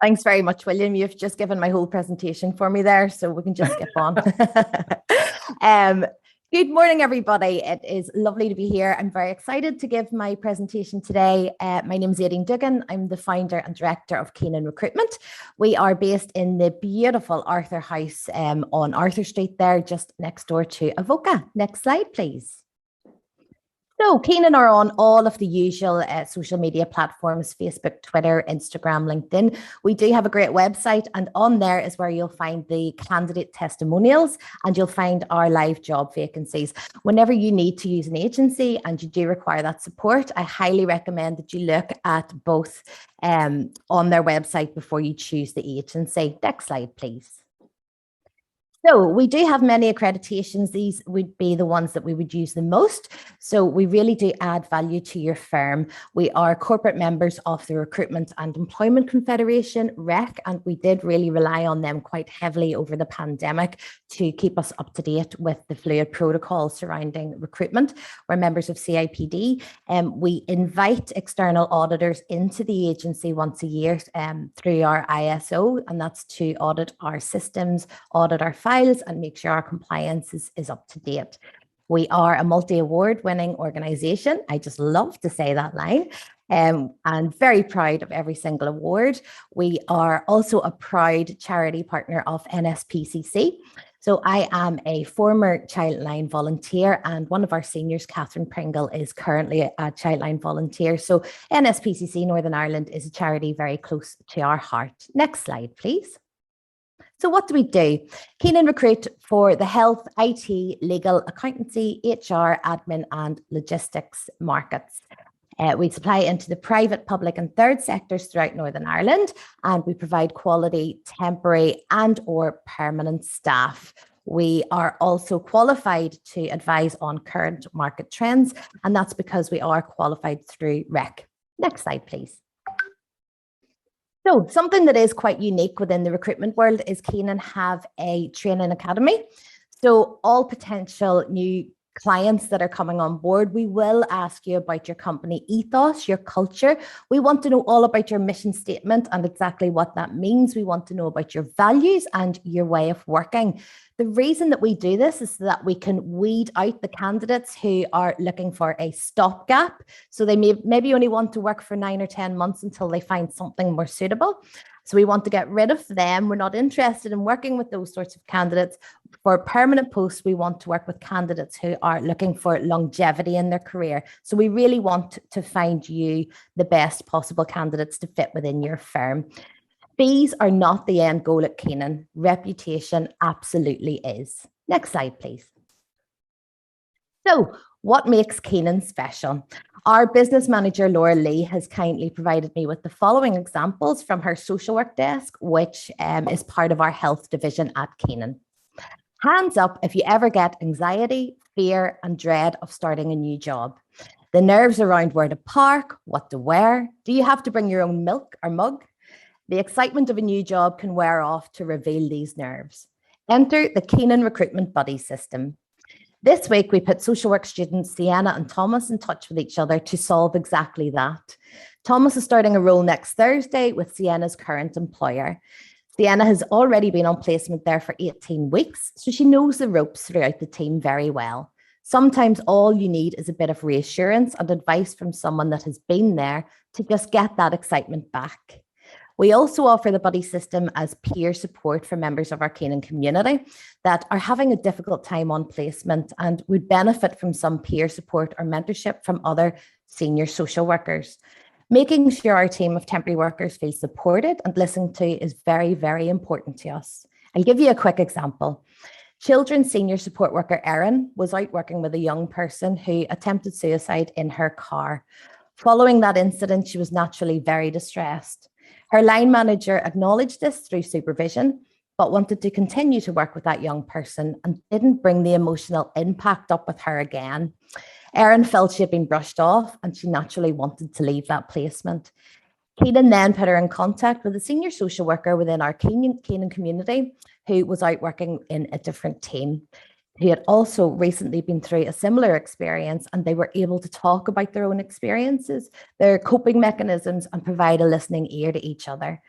Thanks very much, William. You've just given my whole presentation for me there, so we can just skip on. Good morning, everybody. It is lovely to be here. I'm very excited to give my presentation today. My name is Aideen Duggan. I'm the founder and director of Keenan Recruitment. We are based in the beautiful Arthur House on Arthur Street there, just next door to Avoca. Next slide, please. So Keenan are on all of the usual social media platforms, Facebook, Twitter, Instagram, LinkedIn. We do have a great website, and on there is where you'll find the candidate testimonials and you'll find our live job vacancies. Whenever you need to use an agency and you do require that support, I highly recommend that you look at both on their website before you choose the agency. Next slide, please. So we do have many accreditations. These would be the ones that we would use the most. So we really do add value to your firm. We are corporate members of the Recruitment and Employment Confederation, REC, and we did really rely on them quite heavily over the pandemic to keep us up to date with the fluid protocols surrounding recruitment. We're members of CIPD, and we invite external auditors into the agency once a year through our ISO, and that's to audit our systems, audit our files, and make sure our compliance is up to date. We are a multi-award winning organisation. I just love to say that line. And very proud of every single award. We are also a proud charity partner of NSPCC. So I am a former Childline volunteer, and one of our seniors, Catherine Pringle, is currently a Childline volunteer. So NSPCC Northern Ireland is a charity very close to our heart. Next slide, please. So what do? Keenan recruit for the health, IT, legal, accountancy, HR, admin, and logistics markets. We supply into the private, public, and third sectors throughout Northern Ireland, and we provide quality temporary and or permanent staff. We are also qualified to advise on current market trends, and that's because we are qualified through REC. Next slide, please. So something that is quite unique within the recruitment world is Keenan have a training academy. So all potential new clients that are coming on board, we will ask you about your company ethos, your culture. We want to know all about your mission statement and exactly what that means. We want to know about your values and your way of working. The reason that we do this is so that we can weed out the candidates who are looking for a stopgap. So they maybe only want to work for 9 or 10 months until they find something more suitable. So we want to get rid of them. We're not interested in working with those sorts of candidates. For permanent posts, we want to work with candidates who are looking for longevity in their career. So we really want to find you the best possible candidates to fit within your firm. Fees are not the end goal at Keenan. Reputation absolutely is. Next slide, please. So what makes Keenan special? Our business manager, Laura Lee, has kindly provided me with the following examples from her social work desk, which is part of our health division at Keenan. Hands up if you ever get anxiety, fear, and dread of starting a new job. The nerves around where to park, what to wear. Do you have to bring your own milk or mug? The excitement of a new job can wear off to reveal these nerves. Enter the Keenan Recruitment Buddy System. This week, we put social work students Sienna and Thomas in touch with each other to solve exactly that. Thomas is starting a role next Thursday with Sienna's current employer. Sienna has already been on placement there for 18 weeks, so she knows the ropes throughout the team very well. Sometimes all you need is a bit of reassurance and advice from someone that has been there to just get that excitement back. We also offer the buddy system as peer support for members of our Keenan community that are having a difficult time on placement and would benefit from some peer support or mentorship from other senior social workers. Making sure our team of temporary workers feel supported and listened to is very, very important to us. I'll give you a quick example. Children's senior support worker Erin was out working with a young person who attempted suicide in her car. Following that incident, she was naturally very distressed. Her line manager acknowledged this through supervision, but wanted to continue to work with that young person and didn't bring the emotional impact up with her again. Erin felt she had been brushed off and she naturally wanted to leave that placement. Keenan then put her in contact with a senior social worker within our Keenan community who was out working in a different team. Who had also recently been through a similar experience, and they were able to talk about their own experiences, their coping mechanisms, and provide a listening ear to each other.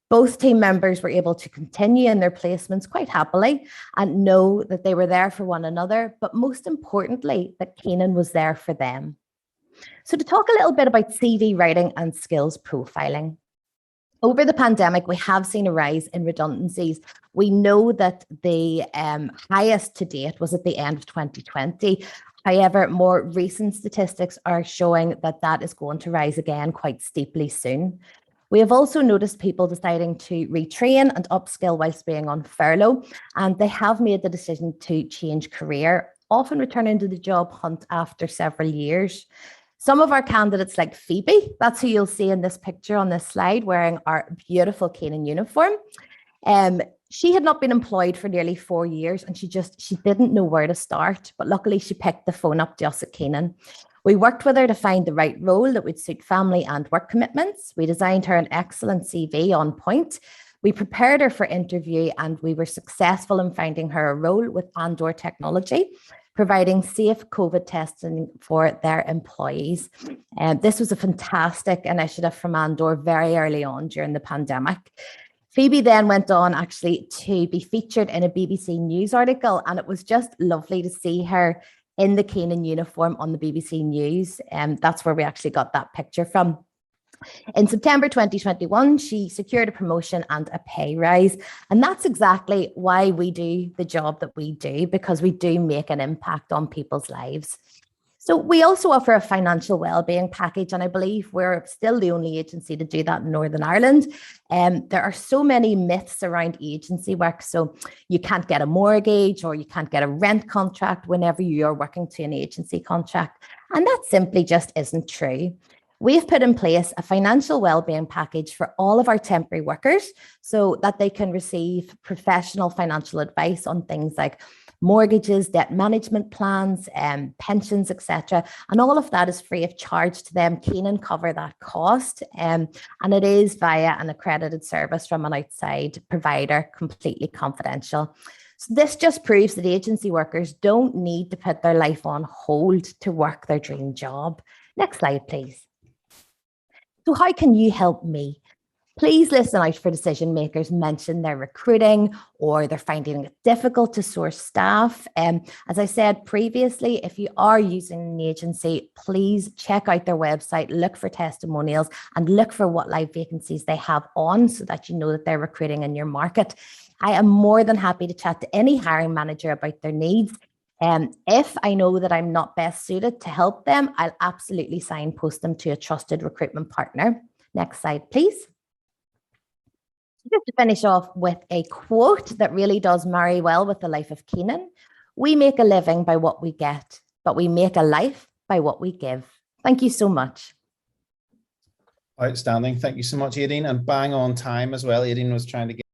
Both team members were able to continue in their placements quite happily and know that they were there for one another, but most importantly, that Keenan was there for them. So to talk a little bit about CV writing and skills profiling. Over the pandemic, we have seen a rise in redundancies. We know that the highest to date was at the end of 2020. However, more recent statistics are showing that that is going to rise again quite steeply soon. We have also noticed people deciding to retrain and upskill whilst being on furlough, and they have made the decision to change career, often returning to the job hunt after several years. Some of our candidates, like Phoebe, that's who you'll see in this picture on this slide, wearing our beautiful Keenan uniform. She had not been employed for nearly 4 years, and she didn't know where to start, but luckily she picked the phone up to us at Keenan. We worked with her to find the right role that would suit family and work commitments. We designed her an excellent CV on point. We prepared her for interview, and we were successful in finding her a role with Andor Technology, providing safe COVID testing for their employees. This was a fantastic initiative from Andor very early on during the pandemic. Phoebe then went on actually to be featured in a BBC News article, and it was just lovely to see her in the Keenan uniform on the BBC News. That's where we actually got that picture from. In September 2021, she secured a promotion and a pay rise. And that's exactly why we do the job that we do, because we do make an impact on people's lives. So we also offer a financial wellbeing package, and I believe we're still the only agency to do that in Northern Ireland. There are so many myths around agency work. So you can't get a mortgage or you can't get a rent contract whenever you're working to an agency contract. And that simply just isn't true. We've put in place a financial wellbeing package for all of our temporary workers so that they can receive professional financial advice on things like mortgages, debt management plans, pensions, etc. And all of that is free of charge to them. Keenan cover that cost, and it is via an accredited service from an outside provider, completely confidential. So this just proves that agency workers don't need to put their life on hold to work their dream job. Next slide, please. So how can you help me? Please listen out for decision makers mention they're recruiting or they're finding it difficult to source staff. As I said previously, if you are using an agency, please check out their website, look for testimonials and look for what live vacancies they have on so that you know that they're recruiting in your market. I am more than happy to chat to any hiring manager about their needs. If I know that I'm not best suited to help them, I'll absolutely signpost them to a trusted recruitment partner. Next slide, please. Just to finish off with a quote that really does marry well with the life of Keenan. We make a living by what we get, but we make a life by what we give. Thank you so much. Outstanding. Thank you so much, Aideen, and bang on time as well. Aideen was trying to get